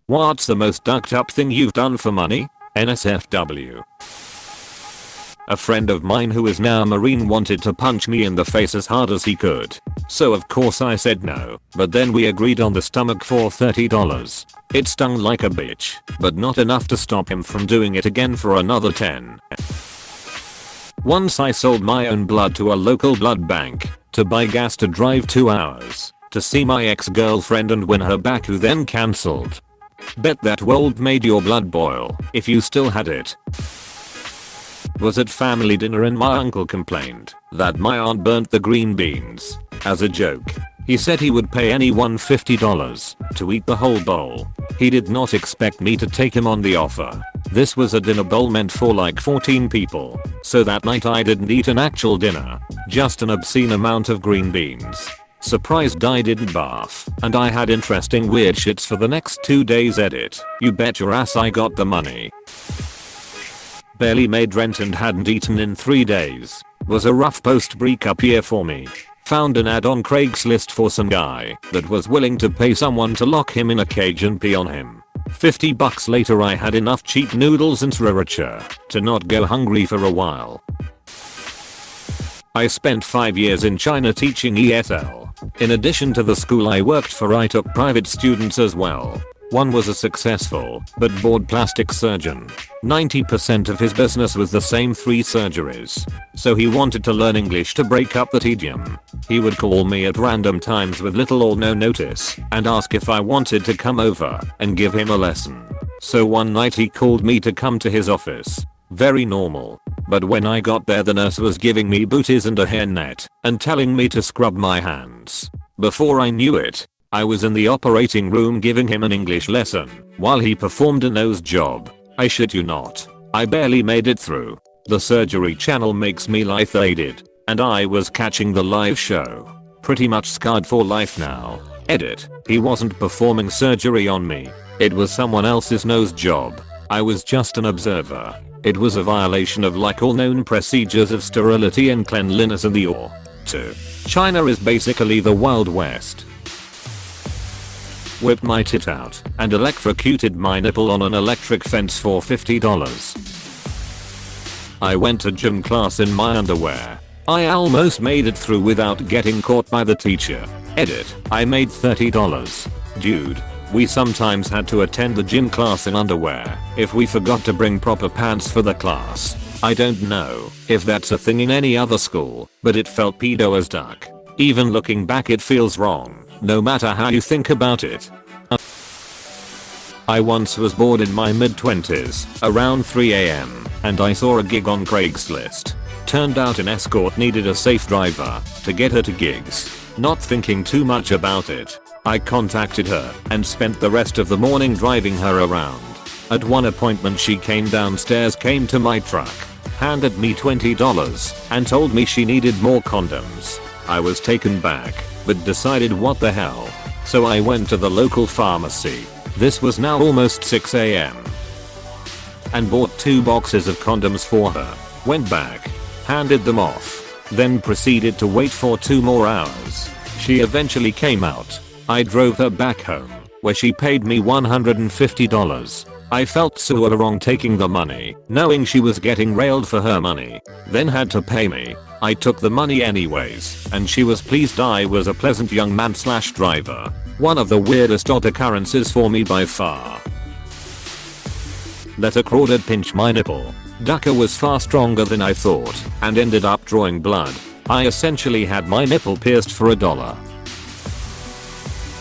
What's the most ducked up thing you've done for money? NSFW. A friend of mine who is now a Marine wanted to punch me in the face as hard as he could. So of course I said no, but then we agreed on the stomach for $30. It stung like a bitch, but not enough to stop him from doing it again for another 10. Once I sold my own blood to a local blood bank to buy gas to drive 2 hours to see my ex-girlfriend and win her back, who then cancelled. Bet that would made your blood boil if you still had it. Was at family dinner and my uncle complained that my aunt burnt the green beans. As a joke, he said he would pay anyone $50 to eat the whole bowl. He did not expect me to take him on the offer. This was a dinner bowl meant for like 14 people, so that night I didn't eat an actual dinner, just an obscene amount of green beans. Surprised I didn't barf, and I had interesting weird shits for the next 2 days. Edit. You bet your ass I got the money. Barely made rent and hadn't eaten in 3 days. Was a rough post-breakup year for me. Found an ad on Craigslist for some guy that was willing to pay someone to lock him in a cage and pee on him. $50 later I had enough cheap noodles and sriracha to not go hungry for a while. I spent 5 years in China teaching ESL. In addition to the school I worked for, I took private students as well. One was a successful but bored plastic surgeon. 90% of his business was the same 3 surgeries. So he wanted to learn English to break up the tedium. He would call me at random times with little or no notice and ask if I wanted to come over and give him a lesson. So one night he called me to come to his office. Very normal. But when I got there, the nurse was giving me booties and a hairnet and telling me to scrub my hands. Before I knew it, I was in the operating room giving him an English lesson while he performed a nose job. I shit you not. I barely made it through. The surgery channel makes me lightheaded, and I was catching the live show. Pretty much scarred for life now. Edit. He wasn't performing surgery on me. It was someone else's nose job. I was just an observer. It was a violation of like all known procedures of sterility and cleanliness in the OR. 2. China is basically the Wild West. Whipped my tit out and electrocuted my nipple on an electric fence for $50. I went to gym class in my underwear. I almost made it through without getting caught by the teacher. Edit. I made $30. Dude, we sometimes had to attend the gym class in underwear if we forgot to bring proper pants for the class. I don't know if that's a thing in any other school, but it felt pedo as duck. Even looking back it feels wrong, no matter how you think about it. I once was bored in my mid-20s, around 3 AM, and I saw a gig on Craigslist. Turned out an escort needed a safe driver to get her to gigs. Not thinking too much about it, I contacted her and spent the rest of the morning driving her around. At one appointment she came downstairs, came to my truck, handed me $20 and told me she needed more condoms. I was taken back, but decided what the hell. So I went to the local pharmacy. This was now almost 6 AM. And bought 2 boxes of condoms for her. Went back, handed them off, then proceeded to wait for 2 more hours. She eventually came out. I drove her back home, where she paid me $150. I felt so wrong taking the money, knowing she was getting railed for her money, then had to pay me. I took the money anyways, and she was pleased. I was a pleasant young man / driver. One of the weirdest odd occurrences for me by far. Let a crawdad pinch my nipple. Ducker was far stronger than I thought, and ended up drawing blood. I essentially had my nipple pierced for $1.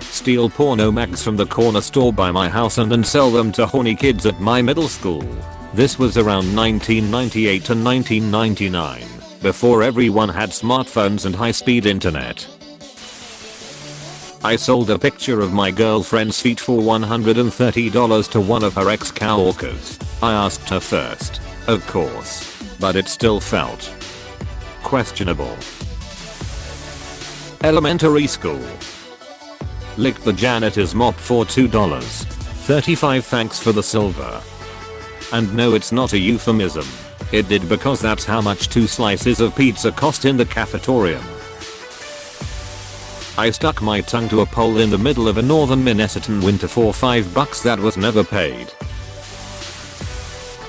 Steal porno mags from the corner store by my house and then sell them to horny kids at my middle school. This was around 1998 to 1999, before everyone had smartphones and high-speed internet. I sold a picture of my girlfriend's feet for $130 to one of her ex-coworkers. I asked her first, of course, but it still felt questionable. Elementary school. Licked the janitor's mop for $2. 35 thanks for the silver. And no, it's not a euphemism. It did because that's how much 2 slices of pizza cost in the cafetorium. I stuck my tongue to a pole in the middle of a northern Minnesotan winter for $5 that was never paid.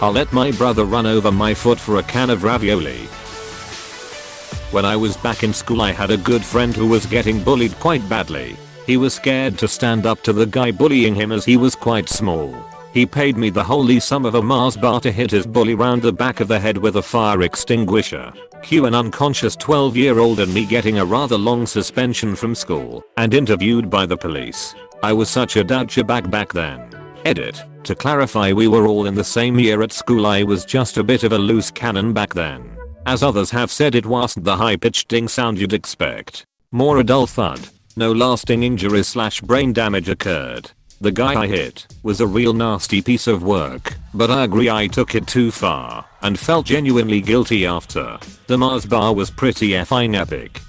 I let my brother run over my foot for a can of ravioli. When I was back in school I had a good friend who was getting bullied quite badly. He was scared to stand up to the guy bullying him as he was quite small. He paid me the holy sum of a Mars bar to hit his bully round the back of the head with a fire extinguisher. Cue an unconscious 12-year-old and me getting a rather long suspension from school and interviewed by the police. I was such a douchebag back then. Edit. To clarify, we were all in the same year at school. I was just a bit of a loose cannon back then. As others have said, it wasn't the high-pitched ding sound you'd expect. More a dull thud. No lasting injuries / brain damage occurred. The guy I hit was a real nasty piece of work, but I agree I took it too far and felt genuinely guilty after. The Mars bar was pretty effing epic.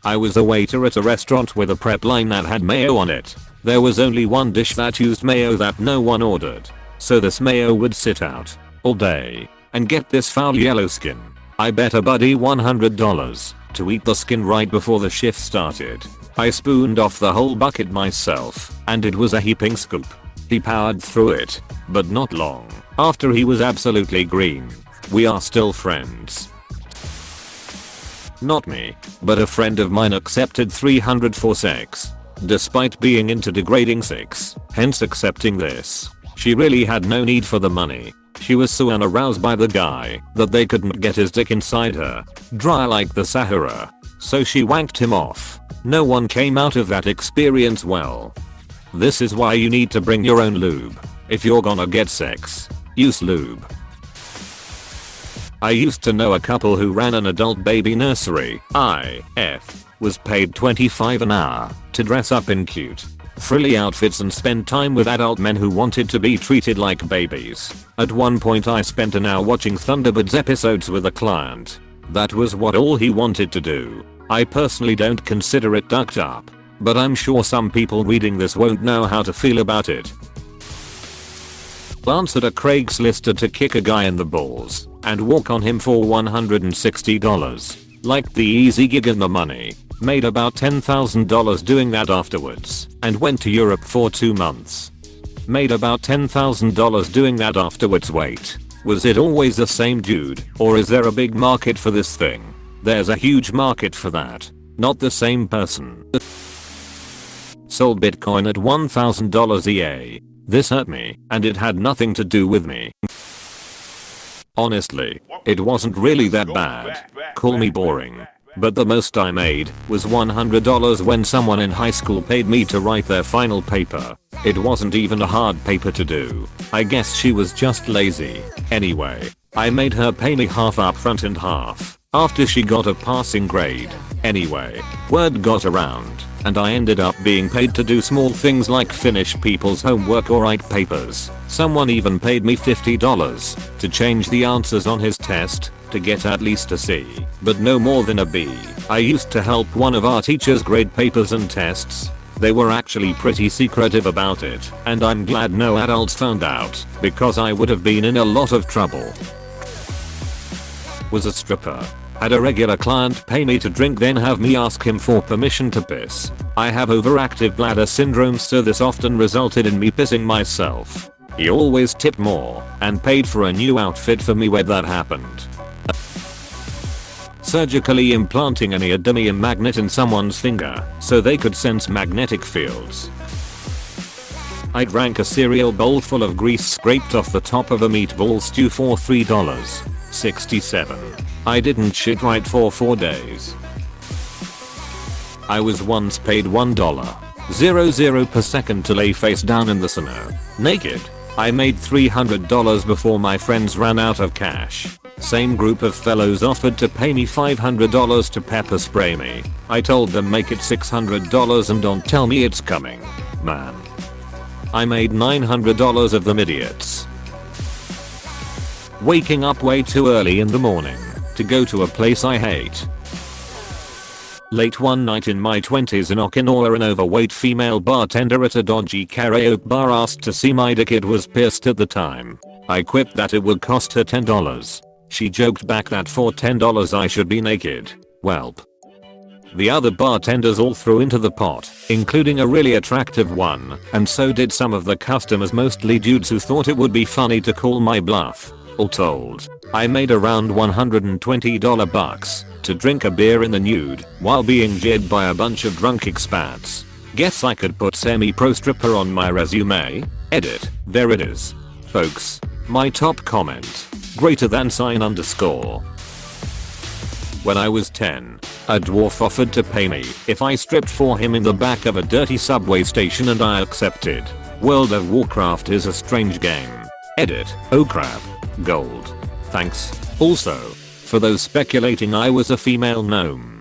I was a waiter at a restaurant with a prep line that had mayo on it. There was only one dish that used mayo that no one ordered, so this mayo would sit out all day and get this foul yellow skin. I bet a buddy $100 to eat the skin right before the shift started. I spooned off the whole bucket myself, and it was a heaping scoop. He powered through it, but not long after he was absolutely green. We are still friends. Not me, but a friend of mine accepted $300 for sex, despite being into degrading sex, hence accepting this. She really had no need for the money. She was so unaroused by the guy that they couldn't get his dick inside her, dry like the Sahara, so she wanked him off. No one came out of that experience well. This is why you need to bring your own lube. If you're gonna get sex, use lube. I used to know a couple who ran an adult baby nursery. IF was paid $25 an hour to dress up in cute, frilly outfits and spend time with adult men who wanted to be treated like babies. At one point I spent an hour watching Thunderbirds episodes with a client. That was what all he wanted to do. I personally don't consider it ducked up, but I'm sure some people reading this won't know how to feel about it. Answered a Craigslist to kick a guy in the balls and walk on him for $160. Liked the easy gig and the money. Made about $10,000 doing that afterwards and went to Europe for 2 months. Made about $10,000 doing that afterwards. Wait, was it always the same dude, or is there a big market for this thing? There's a huge market for that. Not the same person. Sold Bitcoin at $1,000 EA. This hurt me, and it had nothing to do with me. Honestly, it wasn't really that bad. Call me boring. But the most I made was $100 when someone in high school paid me to write their final paper. It wasn't even a hard paper to do. I guess she was just lazy. Anyway, I made her pay me half up front and half after she got a passing grade. Anyway, word got around, and I ended up being paid to do small things like finish people's homework or write papers. Someone even paid me $50 to change the answers on his test to get at least a C, but no more than a B. I used to help one of our teachers grade papers and tests. They were actually pretty secretive about it, and I'm glad no adults found out, because I would have been in a lot of trouble. Was a stripper. Had a regular client pay me to drink, then have me ask him for permission to piss. I have overactive bladder syndrome, so this often resulted in me pissing myself. He always tipped more and paid for a new outfit for me when that happened. Surgically implanting an neodymium magnet in someone's finger so they could sense magnetic fields. I drank a cereal bowl full of grease scraped off the top of a meatball stew for $3.67. I didn't shit right for 4 days. I was once paid $1.00 per second to lay face down in the snow, naked. I made $300 before my friends ran out of cash. Same group of fellows offered to pay me $500 to pepper spray me. I told them make it $600 and don't tell me it's coming. Man. I made $900 of them idiots. Waking up way too early in the morning to go to a place I hate. Late one night in my 20s in Okinawa, an overweight female bartender at a dodgy karaoke bar asked to see my dick. It was pierced at the time. I quipped that it would cost her $10. She joked back that for $10 I should be naked. Welp. The other bartenders all threw into the pot, including a really attractive one, and so did some of the customers, mostly dudes who thought it would be funny to call my bluff. All told, I made around $120 bucks to drink a beer in the nude while being jibbed by a bunch of drunk expats. Guess I could put semi-pro stripper on my resume? Edit. There it is. Folks, my top comment. Greater than sign underscore. When I was 10, a dwarf offered to pay me if I stripped for him in the back of a dirty subway station and I accepted. World of Warcraft is a strange game. Edit. Oh crap. Gold. Thanks. Also, for those speculating I was a female gnome.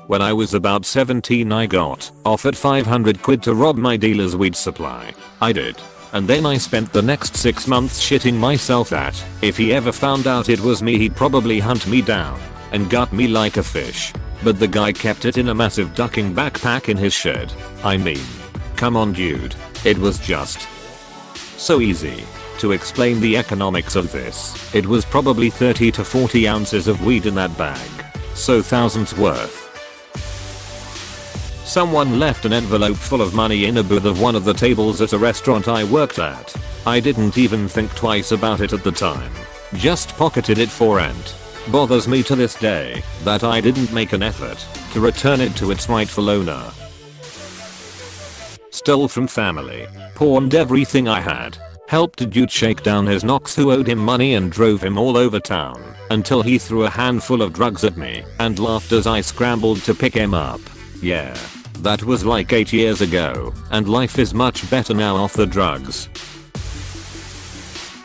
When I was about 17 I got offered 500 quid to rob my dealer's weed supply. I did. And then I spent the next 6 months shitting myself that if he ever found out it was me he'd probably hunt me down and gut me like a fish. But the guy kept it in a massive ducking backpack in his shed. I mean, come on dude. It was just so easy. To explain the economics of this, it was probably 30 to 40 ounces of weed in that bag. So thousands worth. Someone left an envelope full of money in a booth of one of the tables at a restaurant I worked at. I didn't even think twice about it at the time. Just pocketed it for rent. Bothers me to this day that I didn't make an effort to return it to its rightful owner. Stole from family. Pawned everything I had. Helped a dude shake down his knocks who owed him money and drove him all over town until he threw a handful of drugs at me and laughed as I scrambled to pick him up. Yeah. That was like 8 years ago, and life is much better now off the drugs.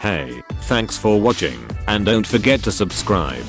Hey, thanks for watching, and don't forget to subscribe.